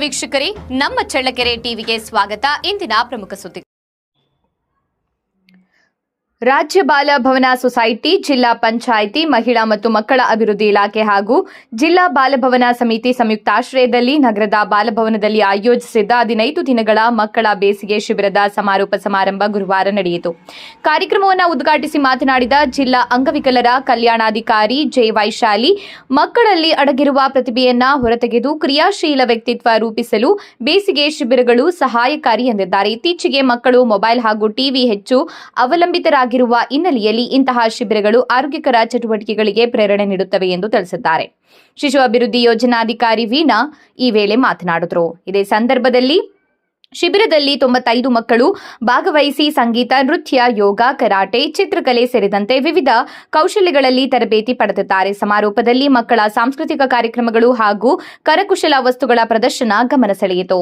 ವೀಕ್ಷಕರೇ, ನಮ್ಮ ಚಳ್ಳಕೆರೆ ಟಿವಿಗೆ ಸ್ವಾಗತ. ಇಂದಿನ ಪ್ರಮುಖ ಸುದ್ದಿ. ರಾಜ್ಯ ಬಾಲಭವನ ಸೊಸೈಟಿ, ಜಿಲ್ಲಾ ಪಂಚಾಯಿತಿ, ಮಹಿಳಾ ಮತ್ತು ಮಕ್ಕಳ ಅಭಿವೃದ್ಧಿ ಇಲಾಖೆ ಹಾಗೂ ಜಿಲ್ಲಾ ಬಾಲಭವನ ಸಮಿತಿ ಸಂಯುಕ್ತಾಶ್ರಯದಲ್ಲಿ ನಗರದ ಬಾಲಭವನದಲ್ಲಿ ಆಯೋಜಿಸಿದ್ದ 15 ದಿನಗಳ ಮಕ್ಕಳ ಬೇಸಿಗೆ ಶಿಬಿರದ ಸಮಾರೋಪ ಸಮಾರಂಭ ಗುರುವಾರ ನಡೆಯಿತು. ಕಾರ್ಯಕ್ರಮವನ್ನು ಉದ್ಘಾಟಿಸಿ ಮಾತನಾಡಿದ ಜಿಲ್ಲಾ ಅಂಗವಿಕಲರ ಕಲ್ಯಾಣಾಧಿಕಾರಿ ಜೆ ವೈಶಾಲಿ, ಮಕ್ಕಳಲ್ಲಿ ಅಡಗಿರುವ ಪ್ರತಿಭೆಯನ್ನ ಹೊರತೆಗೆದು ಕ್ರಿಯಾಶೀಲ ವ್ಯಕ್ತಿತ್ವ ರೂಪಿಸಲು ಬೇಸಿಗೆ ಶಿಬಿರಗಳು ಸಹಾಯಕಾರಿ ಎಂದಿದ್ದಾರೆ. ಇತ್ತೀಚೆಗೆ ಮಕ್ಕಳು ಮೊಬೈಲ್ ಹಾಗೂ ಟಿವಿ ಹೆಚ್ಚು ಅವಲಂಬಿತರಾಗಿ ಹಿನ್ನೆಲೆಯಲ್ಲಿ ಇಂತಹ ಶಿಬಿರಗಳು ಆರೋಗ್ಯಕರ ಚಟುವಟಿಕೆಗಳಿಗೆ ಪ್ರೇರಣೆ ನೀಡುತ್ತವೆ ಎಂದು ತಿಳಿಸಿದ್ದಾರೆ. ಶಿಶು ಅಭಿವೃದ್ಧಿ ಯೋಜನಾಧಿಕಾರಿ ವೀಣಾ ಈ ವೇಳೆ ಮಾತನಾಡಿದರು. ಇದೇ ಸಂದರ್ಭದಲ್ಲಿ ಶಿಬಿರದಲ್ಲಿ 95 ಮಕ್ಕಳು ಭಾಗವಹಿಸಿ ಸಂಗೀತ, ನೃತ್ಯ, ಯೋಗ, ಕರಾಟೆ, ಚಿತ್ರಕಲೆ ಸೇರಿದಂತೆ ವಿವಿಧ ಕೌಶಲ್ಯಗಳಲ್ಲಿ ತರಬೇತಿ ಪಡೆದಿದ್ದಾರೆ. ಸಮಾರೋಪದಲ್ಲಿ ಮಕ್ಕಳ ಸಾಂಸ್ಕೃತಿಕ ಕಾರ್ಯಕ್ರಮಗಳು ಹಾಗೂ ಕರಕುಶಲ ವಸ್ತುಗಳ ಪ್ರದರ್ಶನ ಗಮನ ಸೆಳೆಯಿತು.